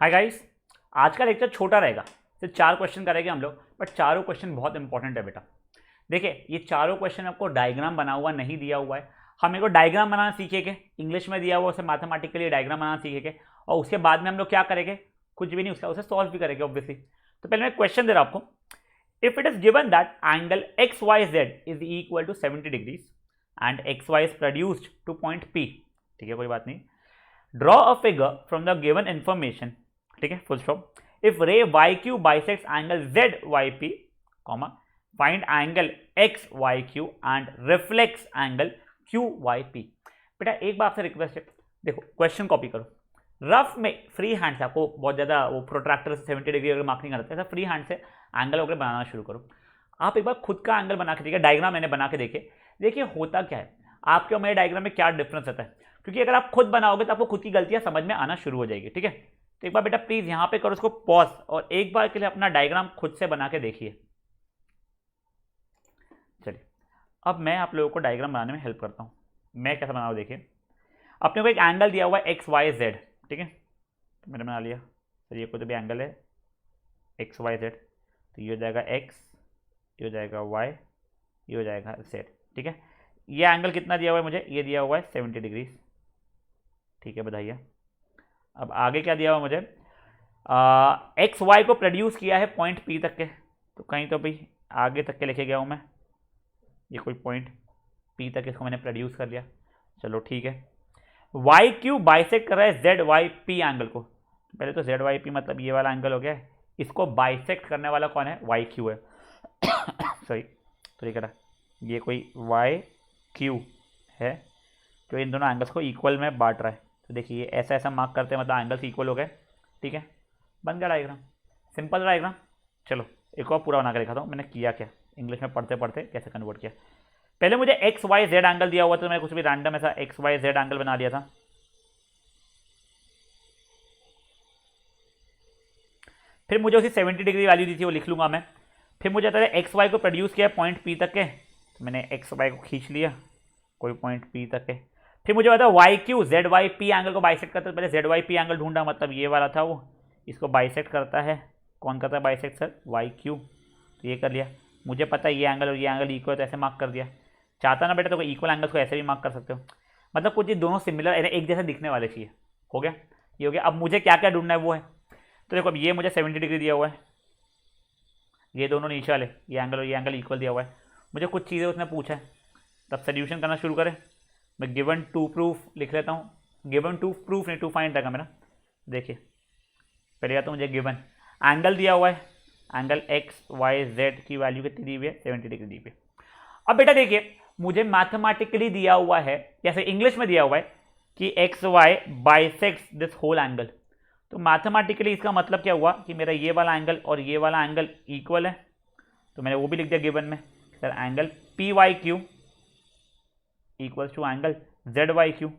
Hi guys, आज का lecture छोटा रहेगा, सिर्फ 4 क्वेश्चन करेंगे हम लोग, बट चारों क्वेश्चन बहुत इंपॉर्टेंट है बेटा। देखिए, ये चारों क्वेश्चन आपको डायग्राम बना हुआ नहीं दिया हुआ है। हम एक डायग्राम बनाना सीखेंगे, इंग्लिश में दिया हुआ उसे मैथमेटिकली डायग्राम बनाना सीखेंगे, और उसके बाद में हम लोग क्या करेंगे, कुछ भी नहीं, उसका उसे सॉल्व भी करेंगे ऑब्वियसली। तो पहले मैं क्वेश्चन दे रहा हूं आपको। If it is given that angle X Y Z is equal to 70 degrees and X Y is produced to point P, ठीक है, कोई बात नहीं। Draw a figure from the given information, ठीक है, full stop. If ray Y Q bisects angle Z Y P, comma, find angle X Y Q and reflex angle Q Y P. बेटा एक बार आपसे रिक्वेस्ट है, देखो question copy करो, rough में फ्री हैंड से, आपको बहुत ज़्यादा वो प्रोट्रैक्टर से 70 डिग्री अगर मार्क नहीं करते, ऐसा फ्री हैंड से एंगल वगैरह बनाना शुरू करो। आप एक बार खुद का एंगल बना के देखिए, डायग्राम मैंने बना के देखे, देखिए होता क्या है, आपके और मेरे डायग्राम में क्या डिफरेंस रहता है। क्योंकि अगर आप खुद बनाओगे तो आपको खुद की गलतियां समझ में आना शुरू हो जाएगी, ठीक है। तो एक बार बेटा प्लीज यहां पे करो उसको पॉज, और एक बार के लिए अपना डायग्राम खुद से बना के देखिए। चलिए, अब मैं आप लोगों को डायग्राम बनाने में हेल्प करता हूं। मैं कैसा बनाऊँ देखिए, अपने को एक एंगल दिया हुआ है एक्स वाई जेड, ठीक है, तो मैंने बना लिया। सर ये कोई भी एंगल है एक्स वाई जेड, तो ये हो जाएगा एक्स, ये हो जाएगा वाई, ये हो जाएगा जेड, ठीक है। ये एंगल कितना दिया हुआ है मुझे, ये दिया हुआ है 70 डिग्री, ठीक है, बताइए। अब आगे क्या दिया हुआ मुझे, एक्स वाई को प्रोड्यूस किया है पॉइंट पी तक के, तो कहीं तो भाई आगे तक के लेके गया हूँ मैं, ये कोई पॉइंट पी तक इसको मैंने प्रोड्यूस कर लिया, चलो ठीक है। वाई क्यू बाइसेक्ट कर रहा है जेड वाई पी एंगल को, पहले तो जेड वाई पी मतलब ये वाला एंगल हो गया, इसको बाइसेक्ट करने वाला कौन है, वाई क्यू है सॉरी, तो ये कह रहा ये कोई वाई क्यू है जो इन दोनों एंगल्स को इक्वल में बांट रहा है। तो देखिए ऐसा ऐसा मार्क करते हैं, मतलब एंगल्स इक्वल हो गए, ठीक है, बन गया डायग्राम, सिंपल डायग्राम। चलो एक और पूरा बना के दिखाता हूँ मैंने किया क्या, इंग्लिश में पढ़ते पढ़ते कैसे कन्वर्ट किया। पहले मुझे एक्स वाई जेड एंगल दिया हुआ, तो मैं कुछ भी रैंडम ऐसा एक्स वाई जेड एंगल बना लिया था। फिर मुझे उसी 70 डिग्री वैल्यू दी थी, वो लिख लूंगा मैं। फिर मुझे आता है एक्स वाई को प्रोड्यूस किया पॉइंट पी तक के, तो मैंने एक्स वाई को खींच लिया कोई पॉइंट पी तक के। फिर मुझे बता Y Q Z Y P angle को बाइसेक्ट करता है, पहले जेड वाई पी एंगल ढूंढा, मतलब ये वाला था वो, इसको बाइसेक्ट करता है, कौन करता है बाइसेक्ट, सर वाई क्यू, तो ये कर लिया। मुझे पता है ये एंगल और ये एंगल इक्वल है, तो ऐसे मार्क कर दिया। चाहता ना बेटा तो इक्वल एंगल्स को ऐसे भी मार्क कर सकते हो, मतलब कुछ ये दोनों सिमिलर एक जैसे दिखने वाले चाहिए। हो गया, ये हो गया। अब मुझे क्या क्या ढूंढना है वो है, तो देखो अब ये मुझे 70 डिग्री दिया हुआ है, ये दोनों नीचे वाले, ये एंगल और ये एंगल इक्वल दिया हुआ है। मुझे कुछ चीज़ें उसने पूछा है, तब सोल्यूशन करना शुरू करें। मैं गिवन टू प्रूफ लिख लेता हूँ, गिवन टू प्रूफ नहीं टू फाइंड रहेगा मेरा। देखिए पहले या तो मुझे गिवन एंगल दिया हुआ है, एंगल एक्स वाई जेड की वैल्यू कितनी दी हुई है, 70 डिग्री दी हुई है। अब बेटा देखिए मुझे मैथमेटिकली दिया हुआ है, जैसे इंग्लिश में दिया हुआ है कि X Y bisects this whole angle, तो मैथमेटिकली इसका मतलब क्या हुआ कि मेरा ये वाला एंगल और ये वाला एंगल इक्वल है, तो मैंने वो भी लिख दिया गिवन में, sir angle P Y Q equals to angle Z Y Q,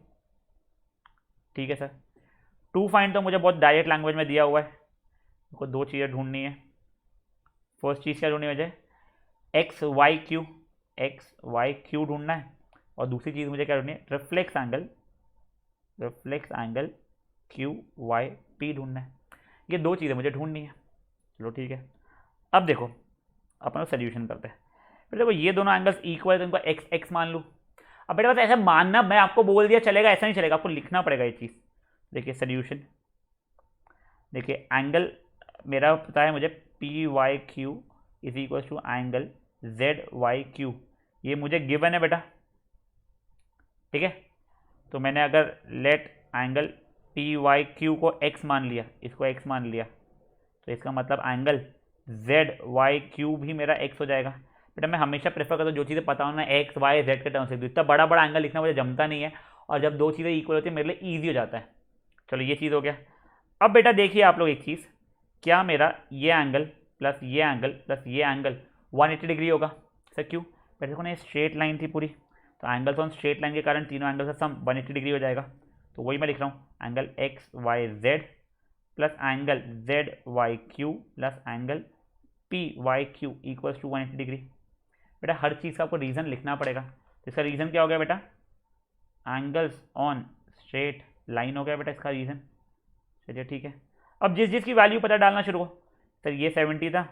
ठीक है सर। टू फाइंड तो मुझे बहुत डायरेक्ट लैंग्वेज में दिया हुआ है, मुझको दो चीज़ें ढूंढनी है। फर्स्ट चीज़ क्या ढूंढनी है मुझे, एक्स वाई क्यू ढूंढना है, और दूसरी चीज़ मुझे क्या ढूंढनी है, reflex angle Q Y P ढूंढना है। ये दो चीज़ें मुझे ढूंढनी है, चलो ठीक है। अब देखो अपन सोल्यूशन करते हैं। फिर देखो ये दोनों एंगल्स इक्वल है, तो इनको एक्स एक्स मान लूँ। अब बेटा बस ऐसा मानना, मैं आपको बोल दिया चलेगा, ऐसा नहीं चलेगा, आपको लिखना पड़ेगा ये चीज़। देखिए सोल्यूशन, देखिए एंगल मेरा पता है मुझे P Y Q is equal to angle Z Y Q, ये मुझे गिवन है बेटा, ठीक है। तो मैंने अगर let angle P Y Q को एक्स मान लिया, इसको एक्स मान लिया, तो इसका मतलब एंगल जेड वाई क्यू भी मेरा एक्स हो जाएगा। बेटा मैं हमेशा प्रेफर करता हूँ जो चीज़ें पता हो ना एक्स वाई जेड के टर्म्स से, इतना बड़ा बड़ा एंगल लिखना मुझे जमता नहीं है, और जब दो चीज़ें इक्वल होती है मेरे लिए ईजी हो जाता है। चलो ये चीज़ हो गया। अब बेटा देखिए आप लोग एक चीज़, क्या मेरा ये एंगल प्लस ये एंगल प्लस ये एंगल 180 डिग्री होगा, सर क्यों, बेटा देखो ना ये स्ट्रेट लाइन थी पूरी, तो एंगल्स ऑन स्ट्रेट लाइन के कारण तीनों एंगल का सम 180 डिग्री हो जाएगा। तो वही मैं लिख रहा हूँ, angle X Y Z plus angle Z Y Q plus angle P Y Q equals to 180 degree. बेटा हर चीज़ का आपको रीज़न लिखना पड़ेगा, तो इसका रीज़न क्या हो गया बेटा, एंगल्स ऑन स्ट्रेट लाइन हो गया बेटा इसका रीज़न। चलिए ठीक है। अब जिस जिस की वैल्यू पता डालना शुरू हो, सर ये 70 था,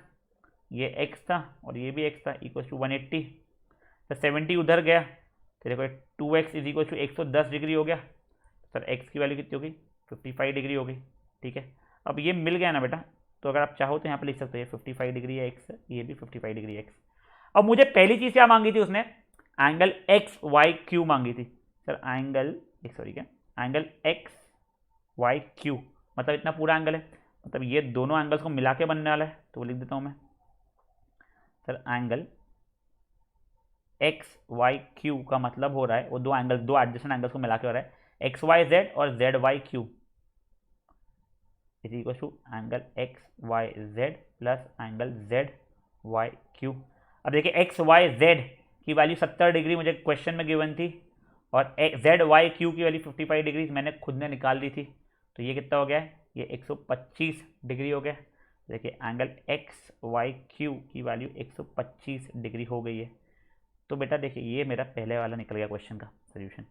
ये x था और ये भी x था, इक्वल टू 180। तो 70 उधर गया तो देखो 2x is equal to 110 degree हो गया। सर x की वैल्यू कितनी होगी, 55 डिग्री होगी। ठीक है, अब ये मिल गया ना बेटा, तो अगर आप चाहो तो यहाँ पे लिख सकते हो 55 डिग्री है x, ये भी 55 डिग्री x। अब मुझे पहली चीज़ क्या मांगी थी उसने, एंगल एक्स वाई क्यू मांगी थी। सर एंगल सॉरी क्या, एंगल एक्स वाई क्यू मतलब इतना पूरा एंगल है, मतलब ये दोनों एंगल्स को मिला के बनने वाला है, तो वो लिख देता हूँ मैं। Sir angle X Y Q का मतलब हो रहा है वो दो एंगल्स, दो एडजेसेंट एंगल्स को मिला के हो रहा है, एक्स वाई जेड और Z Y Q is equal to angle X Y Z plus angle Z Y Q. अब देखिए एक्स वाई जेड की वैल्यू 70 डिग्री मुझे क्वेश्चन में गिवन थी, और जेड वाई क्यू की वैल्यू 55 डिग्री मैंने खुद ने निकाल दी थी, तो ये कितना हो गया, ये 125 डिग्री हो गया। देखिए एंगल एक्स वाई क्यू की वैल्यू 125 डिग्री हो गई है। तो बेटा देखिए ये मेरा पहले वाला निकल गया क्वेश्चन का सोल्यूशन।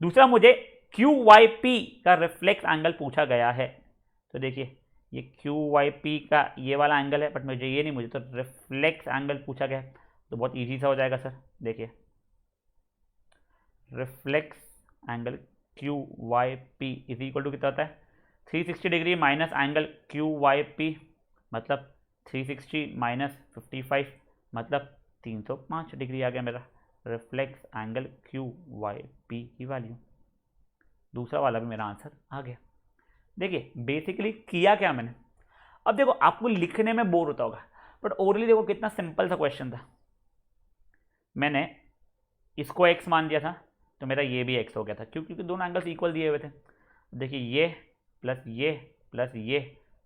दूसरा मुझे क्यू वाई पी का रिफ्लेक्स एंगल पूछा गया है, तो देखिए ये क्यू वाई पी का ये वाला एंगल है, बट मुझे ये नहीं, मुझे तो रिफ्लेक्स एंगल पूछा गया है, तो बहुत इजी सा हो जाएगा सर। देखिए reflex angle Q Y P is equal to कितना होता है, 360 degree minus angle Q Y P मतलब 360 माइनस 55 मतलब 305 डिग्री आ गया मेरा reflex angle Q Y P की वैल्यू। दूसरा वाला भी मेरा आंसर आ गया। देखिए बेसिकली किया क्या मैंने, अब देखो आपको लिखने में बोर होता होगा, बट ओरली देखो कितना सिंपल सा क्वेश्चन था। मैंने इसको x मान दिया था, तो मेरा ये भी x हो गया था, क्योंकि दोनों एंगल्स इक्वल दिए हुए थे। देखिए ये प्लस ये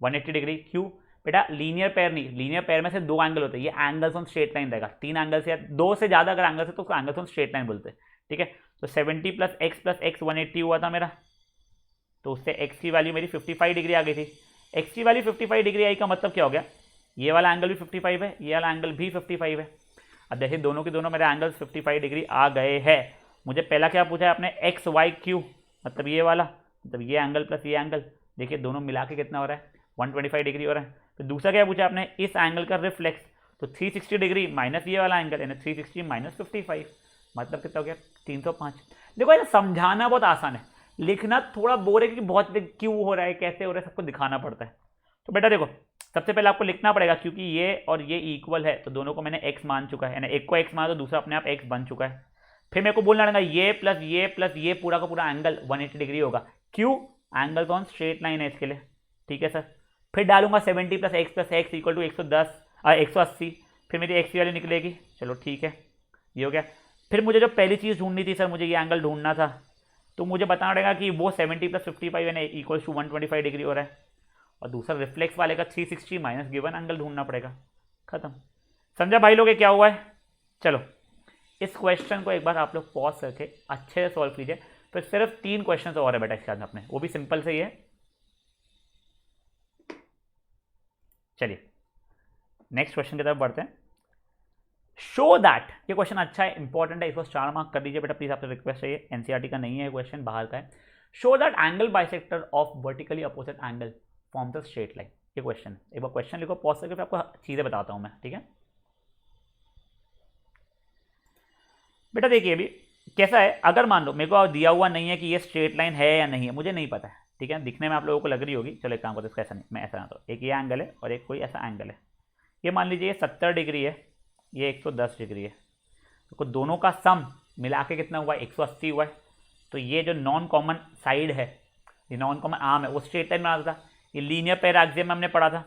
180 डिग्री। क्यों बेटा, लीनियर पेयर नहीं, लीनियर पेयर में से दो एंगल होते हैं, ये एंगल्स ऑन स्ट्रेट लाइन रहेगा, तीन एंगल्स या दो से ज़्यादा अगर एंगल्स है तो उसको एंगल्स ऑन स्ट्रेट लाइन बोलते हैं। ठीक है, तो 70 प्लस एक्स 180 हुआ था मेरा, तो उससे x की वैल्यू मेरी 55 डिग्री आ गई थी। x की वैल्यू 55 डिग्री आई का मतलब क्या हो गया, ये वाला एंगल भी 55 है, ये वाला एंगल भी 55 है। अब देखिए दोनों के दोनों मेरे एंगल्स 55 डिग्री आ गए हैं। मुझे पहला क्या पूछा है आपने, एक्स वाई क्यू मतलब ये वाला, मतलब ये एंगल प्लस ये एंगल, देखिए दोनों मिला के कितना हो रहा है, 125 डिग्री हो रहा है। फिर दूसरा क्या पूछा आपने, इस एंगल का रिफ्लेक्स, तो 360 डिग्री माइनस ये वाला एंगल, यानी 360 माइनस 55 मतलब कितना हो गया, 305। देखो ये समझाना बहुत आसान है, लिखना थोड़ा बोर है, क्योंकि बहुत क्यों हो रहा है, कैसे हो रहा है, सबको दिखाना पड़ता है। तो बेटा देखो सबसे पहले आपको लिखना पड़ेगा, क्योंकि ये और ये इक्वल है, तो दोनों को मैंने x मान चुका है, यानी एक को x माना तो दूसरा अपने आप x बन चुका है। फिर मेरे को बोलना पड़ेगा ये प्लस ये पूरा का पूरा एंगल 180 डिग्री होगा, क्यों, एंगल ऑन स्ट्रेट लाइन है इसके लिए। ठीक है सर, फिर डालूंगा 70 प्लस एक्स इक्वल टू 180, फिर मेरी x की वैल्यू निकलेगी। चलो ठीक है, ये हो गया। फिर मुझे जो पहली चीज़ ढूंढनी थी सर, मुझे ये एंगल ढूंढना था, तो मुझे बताना पड़ेगा कि वो 70 प्लस 55 यानी इक्वल टू 125 डिग्री हो रहा है, और दूसरा रिफ्लेक्स वाले का 360 माइनस गिवन एंगल ढूंढना पड़ेगा। खत्म। समझा भाई लोग ये क्या हुआ है। चलो इस क्वेश्चन को एक बार आप लोग पॉज करके अच्छे से सॉल्व कीजिए, फिर सिर्फ 3 क्वेश्चन और है बेटा इसके बाद अपने, वो भी सिंपल से ही है। चलिए नेक्स्ट क्वेश्चन की तरफ बढ़ते हैं। शो दैट, ये क्वेश्चन अच्छा है, इंपॉर्टेंट है, इसको 4 मार्क कर दीजिए बेटा प्लीज, आपसे रिक्वेस्ट है, ये एनसीईआरटी का नहीं है क्वेश्चन, बाहर का है। Show that angle bisector of vertically opposite angle forms a straight line, ये क्वेश्चन है। एक बार क्वेश्चन लिखो पॉज करके, फिर आपको चीजें बताता हूं मैं। ठीक है बेटा, देखिए अभी कैसा है, अगर मान लो मेरे को दिया हुआ नहीं है कि ये स्ट्रेट लाइन है या नहीं है, मुझे नहीं पता है। ठीक है, दिखने में आप लोगों को लग रही होगी, चलो एक काम करते इसका, ऐसा नहीं, मैं ऐसा ना, तो एक ये एंगल है और एक कोई ऐसा एंगल है, ये मान लीजिए ये 70 डिग्री है, ये 110 डिग्री है, तो दोनों का सम मिला के कितना हुआ, 180 हुआ है। तो ये जो नॉन कॉमन साइड है, ये नॉन कॉमन आर्म है, वो स्ट्रेट लाइन बनाता था, ये लीनियर पेयर एक्सियम में हमने पढ़ा था।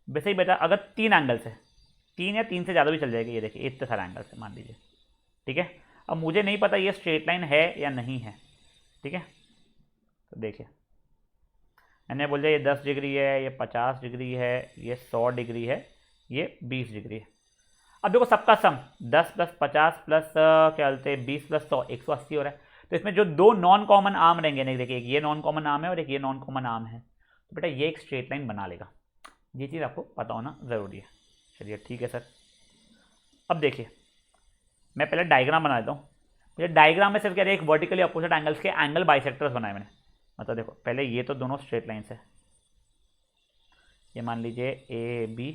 वैसे ही बेटा अगर 3 एंगल्स है, 3 या 3 से ज़्यादा भी चल जाएगी, ये देखिए इतने सारे एंगल्स है मान लीजिए। ठीक है, अब मुझे नहीं पता ये स्ट्रेट लाइन है या नहीं है। ठीक है, तो देखिए मैंने बोल दिया ये 10 डिग्री है, ये 50 डिग्री है, ये 100 डिग्री है, ये 20 डिग्री है। अब देखो सबका सम 10 प्लस 50 प्लस क्या बोलते हैं 20 प्लस 100 180 हो रहा है। तो इसमें जो दो नॉन कॉमन आर्म रहेंगे, नहीं देखिए एक ये नॉन कॉमन आर्म है और एक ये नॉन कॉमन आर्म है, तो बेटा ये एक स्ट्रेट लाइन बना लेगा। ये चीज़ आपको पता होना ज़रूरी है। चलिए ठीक है सर, अब देखिए मैं पहले डायग्राम बना देता हूँ। मुझे डायग्राम में सिर्फ कह रहे हैं एक वर्टिकली अपोजिट एंगल्स के एंगल बाइसेक्टर्स बनाए मैंने। मतलब देखो पहले ये तो दोनों स्ट्रेट लाइन्स है, ये मान लीजिए ए बी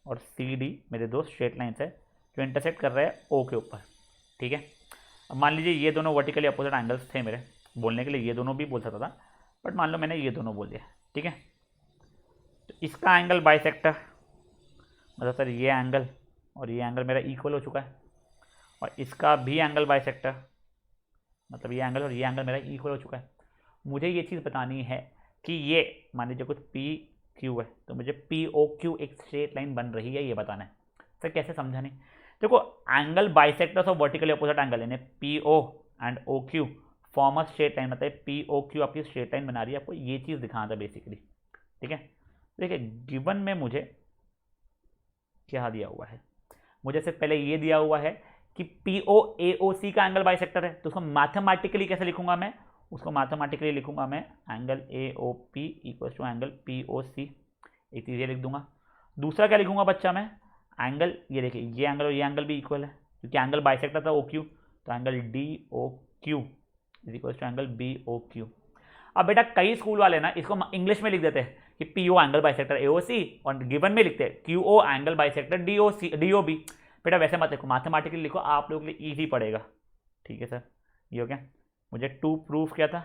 और सी डी मेरे दो स्ट्रेट लाइन्स है जो इंटरसेक्ट कर रहे हैं ओ के ऊपर, ठीक है। अब मान लीजिए ये दोनों वर्टिकली अपोजिट एंगल्स थे मेरे, बोलने के लिए ये दोनों भी बोल सकता था, बट मान लो मैंने ये दोनों बोल दिया, ठीक है। तो इसका एंगल बाइसेक्टर, मतलब सर ये एंगल और ये एंगल मेरा इक्वल हो चुका है, और इसका भी एंगल बाइसेक्टर, मतलब ये एंगल और ये एंगल मेरा इक्वल हो चुका है। मुझे ये चीज़ बतानी है कि ये मान लीजिए कुछ पी क्यू है, तो मुझे पी ओ क्यू एक स्ट्रेट लाइन बन रही है, ये बताना है। सर कैसे समझा नहीं? देखो, angle bisectors of vertically opposite angle यानी P O and O Q form a straight line, मतलब पी ओ क्यू आपकी स्ट्रेट लाइन बना रही है, आपको ये चीज़ दिखाना था बेसिकली, ठीक है। देखिए गिवन में मुझे क्या दिया हुआ है, मुझे सिर्फ पहले ये दिया हुआ है कि पी ओ ए ओ सी का एंगल बाइसेक्टर है, तो उसको मैथमेटिकली कैसे लिखूंगा मैं? उसको मैथमेटिकली लिखूंगा मैं angle A O P equal to angle P O C, एक चीज़ ये लिख दूंगा। दूसरा क्या लिखूंगा बच्चा मैं? एंगल, ये देखिए ये एंगल और ये एंगल भी इक्वल है, क्योंकि एंगल बाइसेक्टर था ओ क्यू, तो angle D O Q is equal to angle B O Q. अब बेटा कई स्कूल वाले ना इसको इंग्लिश में लिख देते हैं कि P O angle bisector A O C, और गिवन में लिखते हैं Q O angle bisector D O C D O B. बेटा वैसे मत लिखो, मैथमेटिकली लिखो, आप लोगों के लिए ईजी पड़ेगा, ठीक है सर। ये हो गया। मुझे टू प्रूफ क्या था?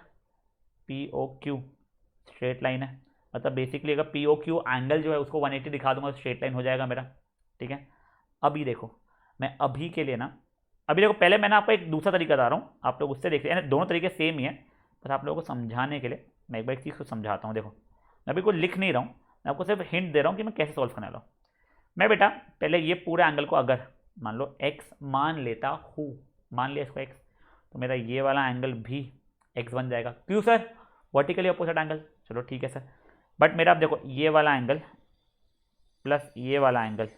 P O Q straight line है, मतलब बेसिकली अगर पी ओ क्यू एंगल जो है उसको 180 दिखा दूंगा तो स्ट्रेट लाइन हो जाएगा मेरा, ठीक है। अभी देखो, मैं अभी के लिए ना, अभी देखो पहले मैंने आपको एक दूसरा तरीका बता रहा हूँ, आप लोग उससे देखते हैं, दोनों तरीके सेम ही है, बस आप लोगों को समझाने के लिए मैं एक बार एक चीज़ को समझाता हूँ। देखो मैं अभी कोई लिख नहीं रहा हूँ, मैं आपको सिर्फ हिंट दे रहा हूँ कि मैं कैसे सॉल्व करने वाला हूँ। मैं बेटा पहले ये पूरे एंगल को अगर मान लो x मान लेता हूँ, मान लिया इसको x, तो मेरा ये वाला एंगल भी x बन जाएगा। क्यों सर? वर्टिकली अपोजिट एंगल, चलो ठीक है सर। बट मेरा अब देखो ये वाला एंगल प्लस ये वाला एंगल,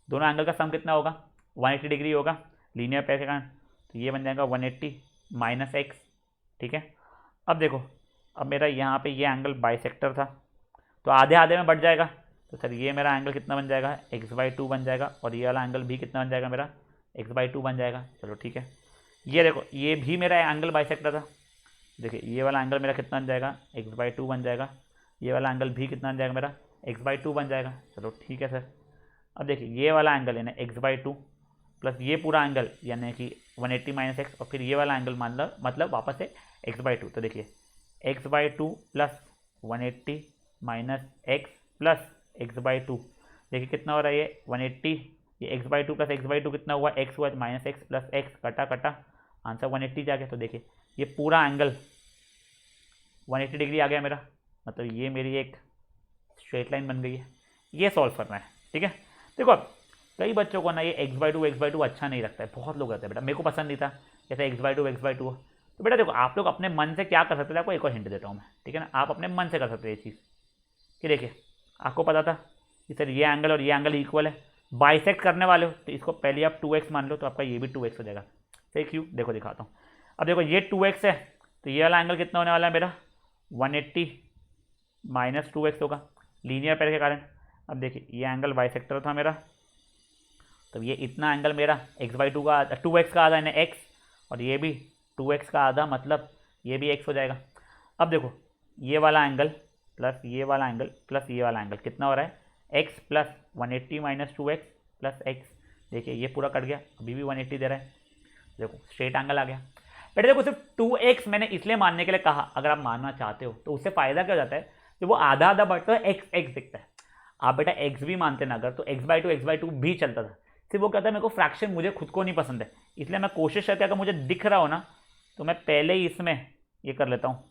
दोनों एंगल का सम कितना होगा? 180 डिग्री होगा लीनियर पेयर के कारण, तो ये बन जाएगा 180 माइनस एक्स, ठीक है। अब देखो, अब मेरा यहाँ पे ये एंगल बाइसेक्टर था, तो आधे आधे में बढ़ जाएगा, तो सर ये मेरा एंगल कितना बन जाएगा? x/2 बन जाएगा, और ये वाला एंगल भी कितना बन जाएगा मेरा? x/2 बन जाएगा, चलो ठीक है। ये देखो ये भी मेरा एंगल बाइसेक्टर था, देखिए ये वाला एंगल मेरा कितना बन जाएगा? x/2 बन जाएगा, ये वाला एंगल भी कितना बन जाएगा मेरा? x/2 बन जाएगा, चलो ठीक है सर। अब देखिए ये वाला एंगल यानी x/2 प्लस ये पूरा एंगल यानी कि 180 माइनस एक्स, और फिर ये वाला एंगल मतलब वापस से x/2, तो देखिए x/2 plus 180 minus x plus x/2, देखिए कितना हो रहा है ये 180, ये x/2 प्लस x/2 कितना हुआ? x हुआ, माइनस एक्स प्लस एक्स कटा कटा आंसर 180 जा गया। तो देखिए ये पूरा एंगल 180 डिग्री आ गया मेरा, मतलब ये मेरी एक स्ट्रेट लाइन बन गई है। ये सॉल्व करना है, ठीक है। देखो कई बच्चों को ना ये x/2 अच्छा नहीं लगता है, बहुत लोग रहते हैं, बेटा मेरे को पसंद नहीं था जैसे x/2 हो। तो बेटा देखो आप लोग अपने मन से क्या कर सकते थे, आपको एक और हिंट देता हूँ मैं, ठीक है ना। आप अपने मन से कर सकते हैं ये चीज़ कि देखिए आपको पता था कि सर ये एंगल और ये एंगल इक्वल है, बाइसेक्ट करने वाले हो तो इसको पहले आप 2x मान लो, तो आपका ये भी 2x हो जाएगा। सही क्यों? देखो दिखाता हूँ। अब देखो ये 2x है, तो ये वाला एंगल कितना होने वाला है मेरा? 180 माइनस 2x होगा लीनियर पेयर के कारण। अब देखिए ये एंगल बाइसेक्टर था मेरा, तो ये इतना एंगल मेरा x/2 का 2x का आधा यानी x, और ये भी 2x का आधा मतलब ये भी x हो जाएगा। अब देखो ये वाला एंगल प्लस ये वाला एंगल प्लस ये वाला एंगल कितना हो रहा है? x plus 180 minus 2x plus x, देखिए ये पूरा कट गया, अभी भी 180 दे रहा है, देखो स्ट्रेट एंगल आ गया। बेटे देखो सिर्फ 2x मैंने इसलिए मानने के लिए कहा, अगर आप मानना चाहते हो तो उससे फ़ायदा क्या हो जाता है, जब वो आधा आधा बढ़ता है x दिखता है। आप बेटा x भी मानते ना अगर, तो x/2 भी चलता था, सिर्फ वो कहता है मेरे को फ्रैक्शन मुझे खुद को नहीं पसंद है, इसलिए मैं कोशिश करके अगर मुझे दिख रहा हो ना तो मैं पहले ही इसमें ये कर लेता हूँ,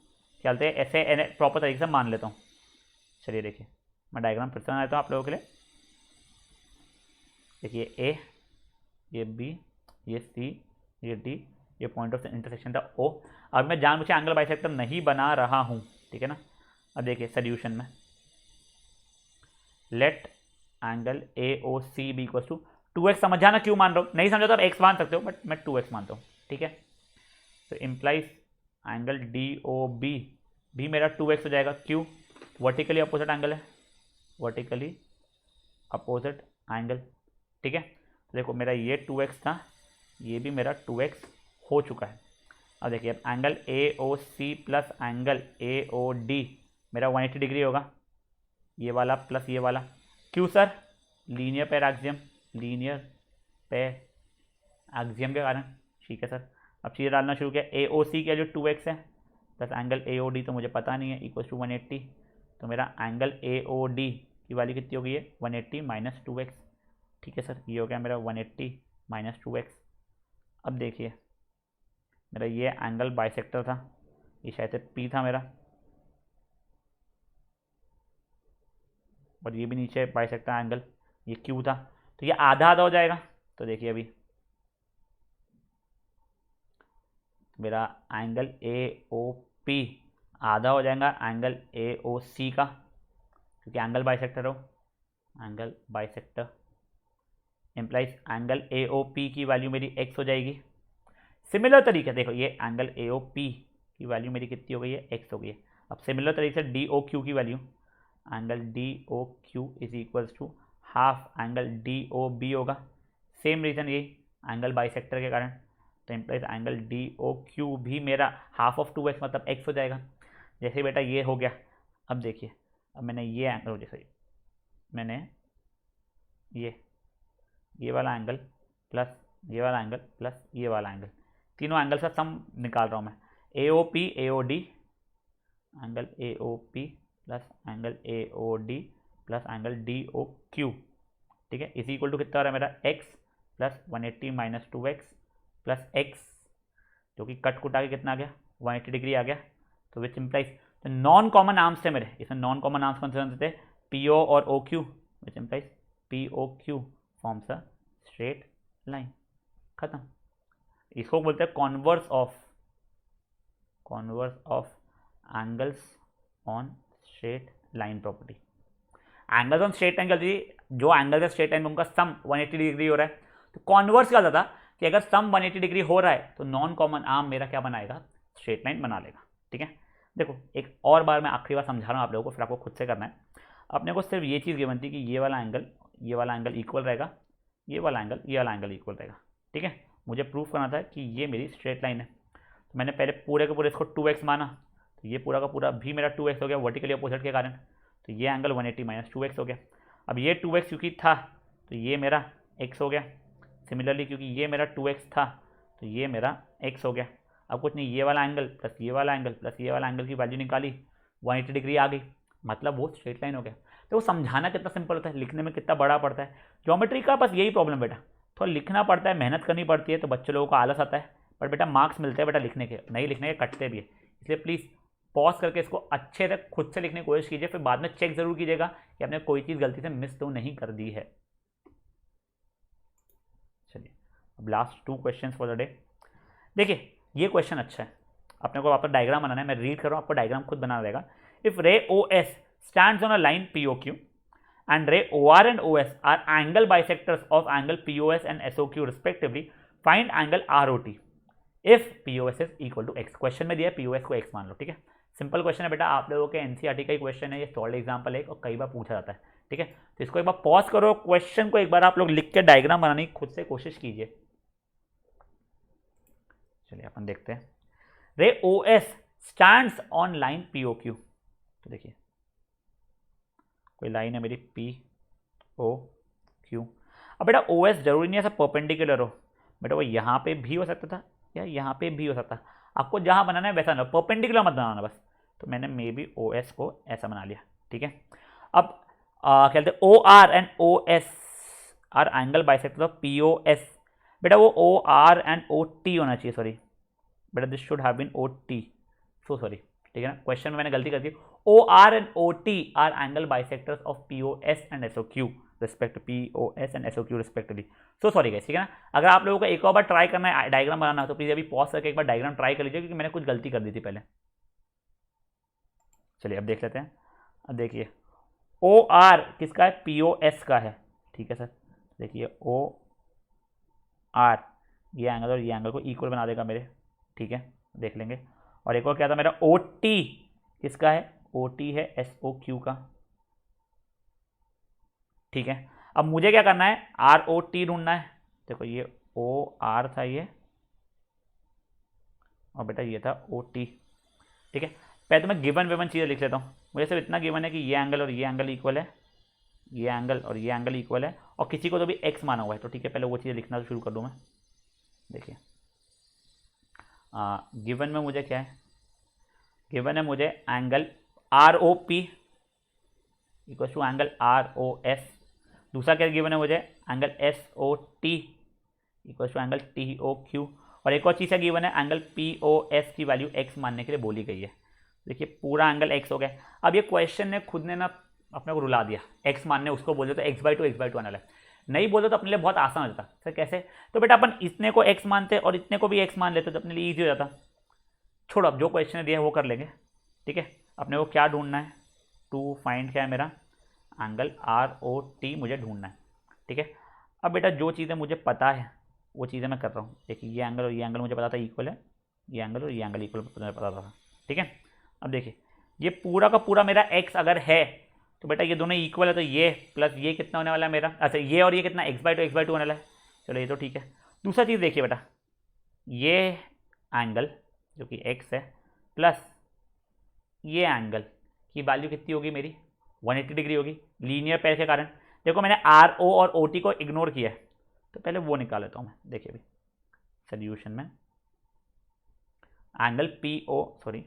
चलते ऐसे प्रॉपर तरीके से मान लेता हूँ। चलिए देखिए मैं डायग्राम फिर से बना देता हूँ आप लोगों के लिए। देखिए ए, ये बी, ये सी, ये डी, ये पॉइंट ऑफ इंटरसेक्शन था ओ। अब मैं जानबूझ के एंगल बाइसेक्टर नहीं बना रहा हूँ, ठीक है ना। अब देखिए सोल्यूशन में let angle A O C B equal to 2x, समझ जाना क्यों मान रहा हूँ, नहीं समझा तो आप x मान सकते हो, बट मैं 2x मानता हूँ, ठीक है। तो implies angle D O B भी मेरा 2x हो जाएगा, क्यों? वर्टिकली अपोजिट एंगल है, वर्टिकली अपोजिट एंगल, ठीक है। तो देखो मेरा ये 2x था, ये भी मेरा 2x हो चुका है। अब देखिए अब angle A O C plus angle A O D मेरा 180 डिग्री होगा, ये वाला प्लस ये वाला। क्यों sir? Linear pair axiom, linear pair axiom के कारण। ठीक है सर। अब चीज़ें डालना शुरू किया। ए ओ सी का जो 2x है plus angle A O D तो मुझे पता नहीं है, इक्वल टू 180। तो मेरा एंगल ए ओ डी की वैल्यू कितनी हो गई है? 180 माइनस 2x। ठीक है सर, ये हो गया मेरा 180 माइनस 2x। अब देखिए मेरा ये एंगल बाइसेक्टर था, ये शायद से पी था मेरा, और ये भी नीचे बाइसेक्टर एंगल ये क्यू था। तो ये आधा आधा हो जाएगा। तो देखिए अभी मेरा एंगल ए ओ पी आधा हो जाएगा एंगल ए ओ सी का, क्योंकि एंगल बाइसेक्टर हो। Angle bisector implies angle A O P की वैल्यू मेरी x हो जाएगी। सिमिलर तरीके देखो, ये एंगल ए ओ पी की वैल्यू मेरी कितनी हो गई है? x हो गई है। अब सिमिलर तरीके से डी ओ क्यू की value, angle D O Q is equals to half angle D O B होगा। सेम रीज़न यही, एंगल बाइसेक्टर के कारण। तो implies angle D O Q भी मेरा हाफ ऑफ 2x मतलब x हो जाएगा। जैसे बेटा ये हो गया। अब देखिए, अब मैंने ये एंगल, जैसे मैंने ये वाला एंगल प्लस ये वाला एंगल प्लस ये वाला एंगल, तीनों एंगल का सम निकाल रहा हूँ मैं। A O P A O D, angle A O P plus angle A O D plus angle D O Q. ठीक है, इसी इक्वल टू कितना आ रहा है मेरा? x plus 180 minus 2x plus x, जो कि कट कुटा के कितना आ गया? 180 डिग्री आ गया। तो विच इम्प्लाइज, तो नॉन कॉमन आर्म्स थे मेरे, इसमें नॉन कॉमन आर्म्स कौन से थे? पी ओ और O Q, which implies P O Q forms a straight line. खत्म। इसको बोलते हैं converse of angles on straight line property. Angles on straight line जल्दी, जो एंगल है स्ट्रेट लाइन में उनका सम 180 डिग्री हो रहा है। तो कॉन्वर्स क्या होता था कि अगर सम 180 डिग्री हो रहा है तो नॉन कॉमन आर्म मेरा क्या बनाएगा? स्ट्रेट लाइन बना लेगा। ठीक है, देखो एक और बार मैं आखिरी बार समझा रहा हूँ आप लोगों को, फिर आपको खुद से करना है। अपने को सिर्फ ये चीज़ गिवन थी कि ये वाला एंगल इक्वल रहेगा, ये वाला एंगल इक्वल रहेगा। ठीक है, मुझे प्रूफ करना था कि ये मेरी स्ट्रेट लाइन है। तो मैंने पहले पूरे के पूरे इसको 2x माना, तो ये पूरा का पूरा भी मेरा 2x हो गया वर्टिकली अपोजिट के कारण। तो ये एंगल 180 माइनस 2x हो गया। अब ये 2x क्योंकि था तो ये मेरा x हो गया। सिमिलरली क्योंकि ये मेरा 2x था तो ये मेरा x हो गया। अब कुछ नहीं, ये वाला एंगल प्लस ये वाला एंगल प्लस ये वाला एंगल की वैल्यू निकाली, 180 डिग्री आ गई, मतलब वो स्ट्रेट लाइन हो गया। तो वो समझाना कितना सिंपल होता है, लिखने में कितना बड़ा पड़ता है। ज्योमेट्री का बस यही प्रॉब्लम बेटा, थोड़ा लिखना पड़ता है, मेहनत करनी पड़ती है, तो बच्चे लोगों को आलस आता है। पर बेटा मार्क्स मिलते हैं बेटा लिखने के, नहीं लिखने के कटते भी है। इसलिए प्लीज़ पॉज करके इसको अच्छे से खुद से लिखने की कोशिश कीजिए, फिर बाद में चेक जरूर कीजिएगा कि आपने कोई चीज़ गलती से मिस तो नहीं कर दी है। चलिए अब last 2 question for the day. देखिए ये क्वेश्चन अच्छा है, अपने को वापस डायग्राम बनाना है, मैं रीड कर रहा हूँ, आपको डायग्राम खुद बनाना रहेगा। If ray O S stands on a line P O Q and ray OR and OS are angle bisectors of angle POS and SOQ respectively, find angle ROT if POS is equal to x। Question में दिया है POS को x मान लो। ठीक है, simple question है बेटा, आप लोगों के एनसीईआरटी का ही क्वेश्चन है, ये सॉल्व एग्जांपल है और कई बार पूछा जाता है। ठीक है, तो इसको एक बार पॉज करो, क्वेश्चन को एक बार आप लोग लिख के डायग्राम बनाने की खुद से कोशिश कीजिए। चलिए अपन देखते हैं। रे OS stands on line POQ, तो देखिए कोई लाइन है मेरी POQ। अब बेटा OS जरूरी नहीं है सब परपेंडिकुलर हो, बेटा वो यहाँ पे भी हो सकता था या यहाँ पे भी हो सकता, आपको जहाँ बनाना है वैसा ना, परपेंडिकुलर मत बनाना बस। तो मैंने मे बी OS को ऐसा बना लिया। ठीक है, अब क्या कहते हैं OR and OS R angle bisector of POS। बेटा वो OR एंड OT होना चाहिए, सॉरी बेटा this should have been OT, so sorry. ठीक है ना, क्वेश्चन में मैंने गलती कर दी। OR and OT are angle bisectors of POS and SOQ respect POS and SOQ respectively। so sorry guys। ठीक है ना, अगर आप लोगों को एक और बार ट्राई करना है डायग्राम बनाना तो प्लीज अभी पॉज करके एक बार डायग्राम ट्राई कर लीजिए, क्योंकि मैंने कुछ गलती कर दी थी पहले। चलिए अब देख लेते हैं। अब देखिए OR किसका है? POS का है। ठीक है सर, देखिए OR ये एंगल और ये एंगल को इक्वल बना देगा मेरे। ठीक है, देख लेंगे। और एक और क्या था मेरा OT किसका है? OT है SOQ का। ठीक है, अब मुझे क्या करना है? ROT ढूंढना है। देखो ये OR था ये, और बेटा ये था OT। ठीक है, पहले तो मैं गिवन विवन चीज़ें लिख लेता हूँ। मुझे सिर्फ इतना गिवन है कि ये एंगल और ये एंगल इक्वल है, ये एंगल और ये एंगल इक्वल है, और किसी को तो भी एक्स माना हुआ है। तो ठीक है, पहले वो चीज़ें लिखना शुरू कर दूँ मैं। देखिए गिवन में मुझे क्या है, गिवन है मुझे angle R O P equal to angle R O S. दूसरा क्या गिवन है मुझे, angle S O T equal to angle T O Q. और एक और चीज़ गिवन है, एंगल पी ओ एस की वैल्यू एक्स मानने के लिए बोली गई है। देखिए पूरा एंगल एक्स हो गया। अब ये क्वेश्चन ने खुद ने ना अपने को रुला दिया, एक्स मानने उसको बोले तो x/2 आने लगा, नहीं बोले तो अपने लिए बहुत आसान हो जाता। सर कैसे, तो बेटा अपन इतने को x मानते और इतने को भी x मान लेते तो अपने लिए ईजी हो जाता। छोड़ो, अब जो क्वेश्चन दिया है वो कर लेंगे। ठीक है, अपने को क्या ढूंढना है, टू फाइंड क्या है मेरा, एंगल आर ओ टी मुझे ढूंढना है। ठीक है, अब बेटा जो चीज़ें मुझे पता है वो चीज़ें मैं कर रहा हूँ। देखिए ये एंगल और ये एंगल मुझे पता था इक्वल है, ये एंगल और ये एंगल इक्वल मुझे पता था। ठीक है, अब देखिए ये पूरा का पूरा मेरा x अगर है तो बेटा ये दोनों इक्वल है, तो ये प्लस ये कितना होने वाला है मेरा, अच्छा ये और ये कितना x/2 होने वाला है। चलो ये तो ठीक है। दूसरा चीज़ देखिए बेटा, ये एंगल जो कि x है प्लस ये एंगल की वैल्यू कितनी होगी मेरी, 180 डिग्री होगी लीनियर पेयर के कारण। देखो मैंने आर ओ और ओ टी को इग्नोर किया है, तो पहले वो निकाल लेता हूँ मैं। देखिए अभी सोल्यूशन में angle P O sorry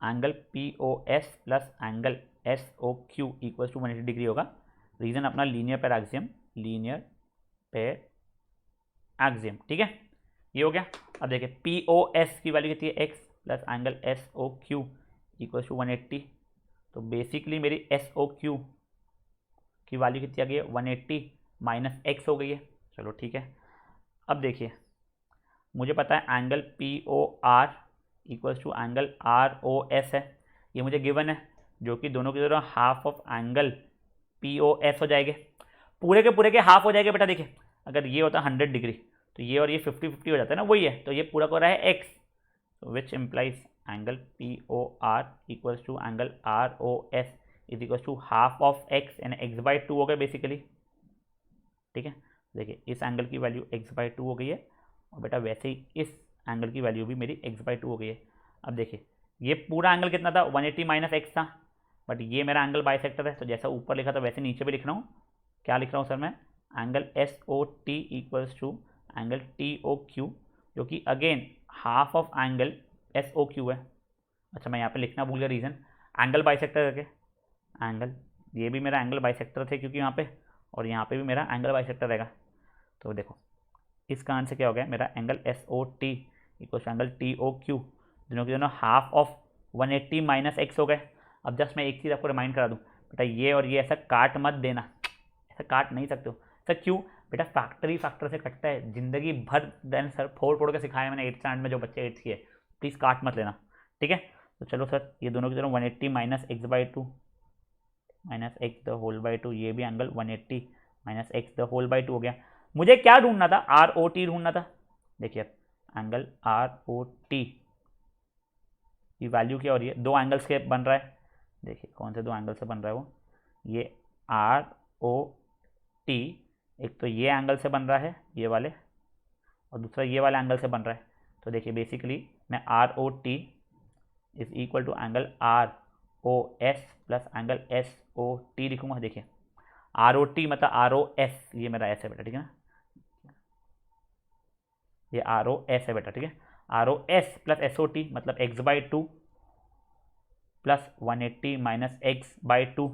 angle P O S plus angle S O Q equal to 180 degree होगा। रीजन अपना linear pair axiom, linear pair axiom. ठीक है, ये हो गया। अब देखिए पी ओ एस की वैल्यू कितनी है, X plus angle S O Q equal to 180। तो बेसिकली मेरी एस ओ क्यू की वैल्यू कितनी आ गई है, 180 माइनस एक्स हो गई है। चलो ठीक है, अब देखिए मुझे पता है angle P O R equals to angle R O S है, ये मुझे गिवन है, जो कि दोनों की दोनों half of angle P O S हो जाएंगे, पूरे के हाफ हो जाएंगे। बेटा देखिए अगर ये होता है 100 डिग्री तो ये और ये 50-50 हो जाता है ना, वही है, तो ये पूरा को रहा है X, which implies angle P O R equals to angle R O S is equals to half of X यानी x/2 हो गया बेसिकली। ठीक है, देखिए इस एंगल की वैल्यू x/2 हो गई है, और बेटा वैसे ही इस एंगल की वैल्यू भी मेरी x/2 हो गई है। अब देखिए ये पूरा एंगल कितना था, 180 माइनस एक्स था, बट ये मेरा एंगल बाइसेक्टर है, तो जैसा ऊपर लिखा था वैसे नीचे भी लिख रहा हूँ। क्या लिख रहा हूँ सर मैं, angle S O T equals to angle T O Q, जो कि again half of angle S O Q है। अच्छा मैं यहाँ पे लिखना भूल गया, रीज़न एंगल बाइसेक्टर करके, एंगल ये भी मेरा एंगल बाइसेक्टर थे क्योंकि यहाँ पे, और यहाँ पे भी मेरा एंगल बाइसेक्टर रहेगा। तो देखो इस कारण से क्या हो गया, मेरा angle S O T equal to angle T O Q, दोनों के दोनों हाफ ऑफ 180 माइनस एक्स हो गए। अब जस्ट मैं एक चीज़ आपको रिमाइंड करा दूँ, बेटा ये और ये ऐसा काट मत देना, ऐसा काट नहीं सकते हो सर। क्यों बेटा, फैक्टर से कटता है जिंदगी भर। देन सर फोड़ के सिखाया मैंने 8th स्टैंडर्ड में, जो बच्चे 8th की है प्लीज़ काट मत लेना। ठीक है, तो चलो सर ये दोनों की दोनों 180 minus x/2 minus X the whole by 2, ये भी angle 180 minus X the whole by 2 हो गया। मुझे क्या ढूंढना था, आर ओ टी ढूंढना था। देखिए एंगल आर ओ टी की वैल्यू क्या हो रही है, दो एंगल्स के बन रहा है। देखिए कौन से दो एंगल से बन रहा है वो, ये आर ओ टी एक तो ये एंगल से बन रहा है ये वाले, और दूसरा ये वाला एंगल से बन रहा है। तो देखिए बेसिकली मैं R O T is equal to angle R O S plus angle S O T लिखूंगा। देखिए आर ओ टी मतलब आर ओ एस, ये मेरा एस है बेटा, ठीक है ना, ये आर ओ एस है बेटा, ठीक है। R O S plus S O T मतलब x/2 plus 180 minus x/2,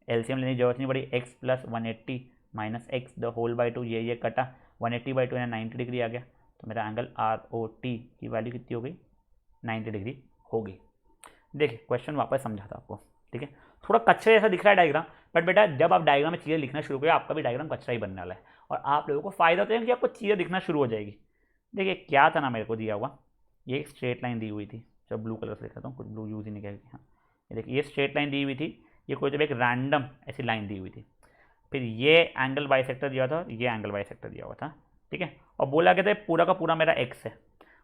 LCM लेने की जरूरत नहीं पड़ी, x plus 180 minus X the whole by 2, ये कटा 180/2 यानी 90 डिग्री आ गया। तो मेरा एंगल आर ओ टी की वैल्यू कितनी हो गई, 90 डिग्री हो गई। देखिए क्वेश्चन वापस समझा था आपको, ठीक है। थोड़ा कच्चा जैसा दिख रहा है डायग्राम, बट बेटा जब आप डायग्राम में चीज़ें लिखना शुरू करें आपका भी डायग्राम कच्चा ही बनने वाला है, और आप लोगों को फायदा होता है कि आपको चीज़ें दिखना शुरू हो जाएगी। देखिए क्या था ना मेरे को दिया हुआ, ये एक स्ट्रेट लाइन दी हुई थी, जब ब्लू कलर से लिखा था, कुछ ब्लू यूज ही नहीं किया। हाँ ये देखिए ये स्ट्रेट लाइन दी हुई थी, ये कोई जब एक रैंडम ऐसी लाइन दी हुई थी, फिर ये एंगल बाइसेक्टर दिया था, ये एंगल बाइसेक्टर दिया हुआ था, ठीक है। और बोला गया था पूरा का पूरा मेरा एक्स है,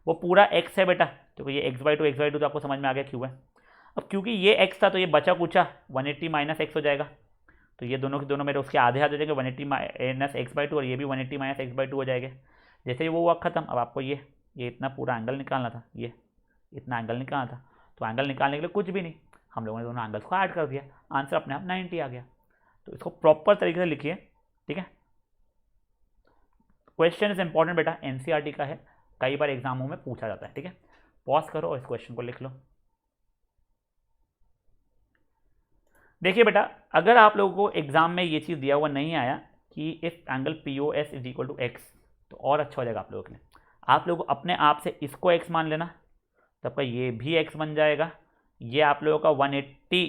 वो पूरा एक्स है बेटा, तो ये x/2 तो आपको समझ में आ गया क्यों है। अब क्योंकि ये एक्स था तो ये बचा कुचा 180 माइनस एक्स हो जाएगा, तो ये दोनों के दोनों मेरे उसके आधे आधे हो जाएंगे, 180 माइनस x/2 और ये भी 180 माइनस x/2 हो जाएंगे। जैसे ही वो हुआ खत्म, अब आपको ये इतना पूरा एंगल निकालना था, ये इतना एंगल निकालना था, तो एंगल निकालने के लिए कुछ भी नहीं, हम लोगों ने दोनों एंगल्स को ऐड कर दिया, आंसर अपने आप 90 आ गया। तो इसको प्रॉपर तरीके से लिखिए, ठीक है। क्वेश्चन इज इंपॉर्टेंट बेटा, एनसीईआरटी का है, कई बार एग्जामों में पूछा जाता है, ठीक है। पॉज करो और इस क्वेश्चन को लिख लो। देखिए बेटा, अगर आप लोगों को एग्जाम में ये चीज़ दिया हुआ नहीं आया कि if angle P O S is equal to X, तो और अच्छा हो जाएगा आप लोगों के लिए। आप लोग अपने आप से इसको एक्स मान लेना, तो आपका ये भी एक्स बन जाएगा, ये आप लोगों का 180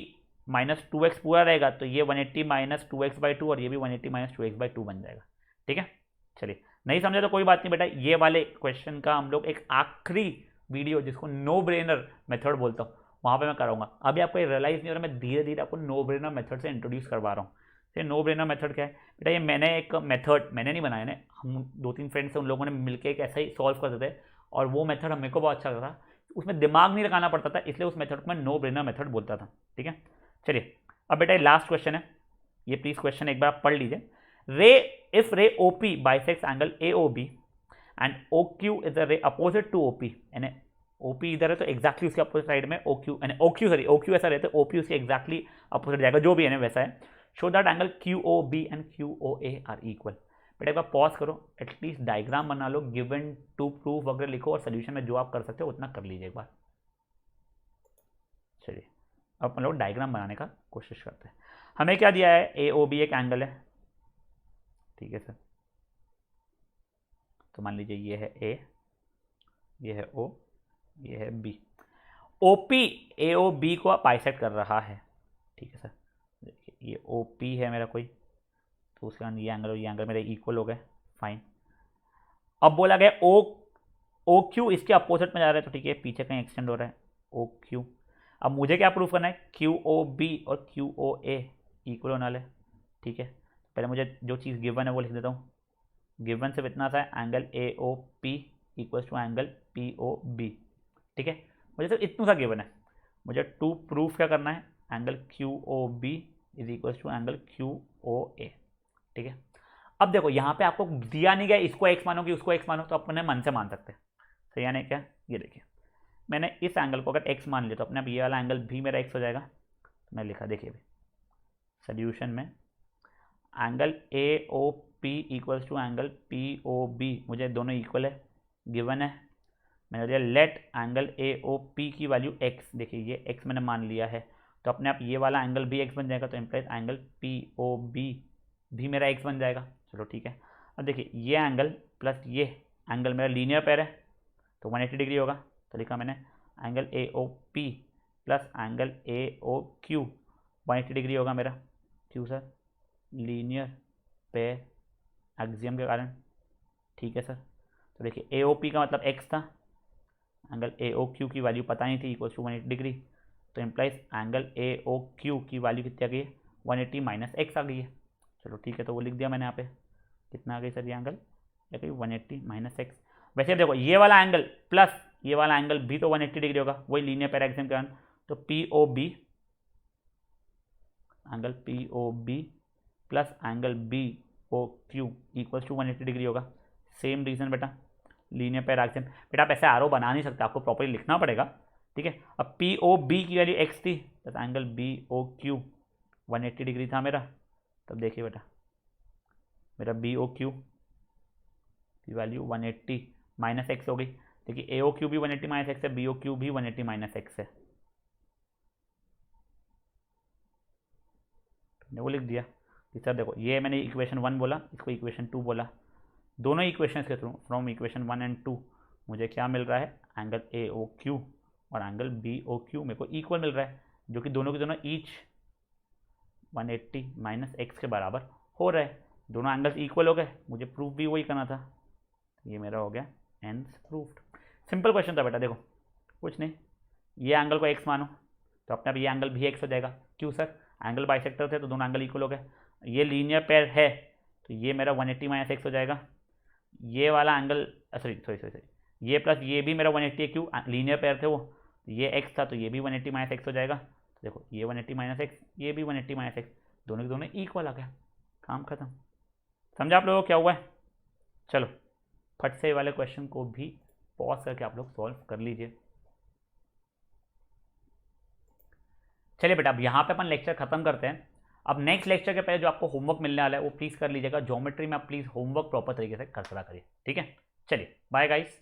माइनस 2x पूरा रहेगा, तो ये 180 माइनस 2x/2 और ये भी 180 माइनस 2x/2 बन जाएगा, ठीक है। चलिए, नहीं समझा तो कोई बात नहीं बेटा, ये वाले क्वेश्चन का हम लोग एक आखिरी वीडियो जिसको नो ब्रेनर मेथड बोलता हूँ वहाँ पे मैं कराऊंगा। अभी आपको ये रियलाइज़ नहीं हो रहा, मैं धीरे धीरे आपको नो ब्रेनर मेथड से इंट्रोड्यूस करवा रहा हूँ। तो नो ब्रेनर मेथड क्या है बेटा, ये मैंने एक मेथड मैंने नहीं बनाया ना, हम 2-3 फ्रेंड्स से उन लोगों ने मिलकर एक ऐसा ही सॉल्व करते थे, और वो मेथड मेरे को बहुत अच्छा लगता था, उसमें दिमाग नहीं लगाना पड़ता था, इसलिए उस मेथड को मैं नो ब्रेनर मेथड बोलता था, ठीक है। चलिए, अब बेटा लास्ट क्वेश्चन है, ये प्लीज क्वेश्चन एक बार आप पढ़ लीजिए। रे if ray OP bisects angle AOB and OQ is the ray opposite to OP, यानी OP इधर है तो एक्जैक्टली उसके अपोजिट साइड में OQ ऐसा रहता है, OP उसके एक्जैक्टली अपोजिट जाएगा, जो भी है ना वैसा है। Show that angle QOB and QOA are equal. बेटा एक बार पॉज करो, एटलीस्ट डायग्राम बना लो, गिवन टू प्रूफ वगैरह लिखो, और सोल्यूशन में जो आप कर सकते हो उतना कर लीजिए एक बार। चलिए, अब हम लोग डायग्राम बनाने का कोशिश करते हैं। हमें क्या दिया है, AOB एक एंगल है, ठीक है सर। तो मान लीजिए ये है A, ये है O, ये है B। OP AOB को बाइसेक्ट कर रहा है, ठीक है सर। देखिए ये OP है मेरा कोई, तो उसके बाद ये एंगल मेरे इक्वल हो गए, फाइन। अब बोला गया OQ इसके अपोजिट में जा रहा है, तो ठीक है पीछे कहीं एक्सटेंड हो रहा है OQ। अब मुझे क्या प्रूफ करना है, QOB और QOA इक्वल होने वाले, ठीक है। पहले मुझे जो चीज़ गिवन है वो लिख देता हूँ। गिवन सिर्फ इतना सा है, angle AOP equals to angle POB, ठीक है। मुझे सिर्फ इतना सा गिवन है, मुझे टू प्रूफ क्या करना है, angle QOB is equals to angle QOA, ठीक है। अब देखो यहाँ पे आपको दिया नहीं गया इसको एक्स मानो कि उसको एक्स मानो, तो अपने मन से मान सकते हैं, सही यानी क्या, ये देखिए मैंने इस एंगल को अगर एक्स मान लिया तो अपने आप ये वाला एंगल भी मेरा एक्स हो जाएगा। तो मैं लिखा, देखिए अभी सोल्यूशन में angle AOP equals to angle POB, मुझे दोनों इक्वल है, गिवन है। मैंने दिया लेट एंगल AOP की वैल्यू एक्स, देखिए ये एक्स मैंने मान लिया है, तो अपने आप ये वाला एंगल भी एक्स बन जाएगा, तो इम्प्लाइज एंगल POB भी मेरा एक्स बन जाएगा। चलो ठीक है, अब देखिए ये एंगल प्लस ये एंगल मेरा लीनियर पेयर है, तो 180 डिग्री होगा, तो लिखा मैंने angle AOP plus angle AOQ 180 degree होगा मेरा, क्यों सर, लीनियर पेयर एक्सियम के कारण, ठीक है सर। तो देखिए AOP का मतलब x था, एंगल AOQ की वैल्यू पता नहीं थी, इक्वल टू 180 डिग्री, तो इम्प्लाइज एंगल AOQ की वैल्यू कितनी आ गई है, 180 माइनस एक्स आ गई है। चलो ठीक है, तो वो लिख दिया मैंने यहाँ पे, कितना आ गई सर ये एंगल, या गई 180 माइनस एक्स। वैसे देखो ये वाला एंगल प्लस ये वाला एंगल भी तो 180 डिग्री होगा, वही लीनियर पेयर एक्सियम के कारण, तो POB angle POB plus angle BOQ equals to 180 degree होगा। सेम रीजन बेटा, लीनियर पेयर एक्सियम। बेटा आप ऐसे आरो बना नहीं सकते, आपको प्रॉपर्ली लिखना पड़ेगा, ठीक है। अब POB की वैल्यू एक्स थी, तो एंगल BOQ 180 डिग्री था मेरा, तब देखिए बेटा मेरा BOQ की वैल्यू 180 माइनस एक्स हो गई। देखिए AOQ भी 180 माइनस एक्स है, BOQ भी 180 माइनस एक्स है, वो लिख दिया कि सर देखो ये मैंने इक्वेशन 1 बोला, इसको इक्वेशन 2 बोला, दोनों इक्वेशन के थ्रू फ्रॉम इक्वेशन 1 एंड 2 मुझे क्या मिल रहा है, एंगल AOQ और एंगल BOQ मेरे को इक्वल मिल रहा है, जो कि दोनों के दोनों ईच 180 माइनस एक्स के बराबर हो रहा है, दोनों एंगल्स इक्वल हो गए, मुझे प्रूफ भी वही करना था, ये मेरा हो गया एंड प्रूफ्ड। सिंपल क्वेश्चन था बेटा, देखो कुछ नहीं, ये एंगल को एक्स मानो तो अपने आप ये एंगल भी एक्स हो जाएगा, क्यों सर, एंगल बाइसेक्टर थे तो दोनों एंगल इक्वल हो गए। ये लीनियर पेयर है तो ये मेरा 180 माइनस एक्स हो जाएगा, ये वाला एंगल सॉरी ये प्लस ये भी मेरा 180 है, क्यों, लीनियर पेयर थे वो, ये एक्स था तो ये भी 180 माइनस एक्स हो जाएगा। तो देखो ये 180 माइनस एक्स, ये भी 180 माइनस एक्स, दोनों के दोनों इक्वल आ गया, काम खत्म। समझा आप लोगों को क्या हुआ है। चलो फट से वाले क्वेश्चन को भी पॉज करके आप लोग सॉल्व कर लीजिए। चलिए बेटा अब यहाँ पे अपन लेक्चर खत्म करते हैं। अब नेक्स्ट लेक्चर के पहले जो आपको होमवर्क मिलने वाला है वो प्लीज़ कर लीजिएगा। ज्योमेट्री में आप प्लीज़ होमवर्क प्रॉपर तरीके से करता करिए, ठीक है। चलिए बाय गाइस।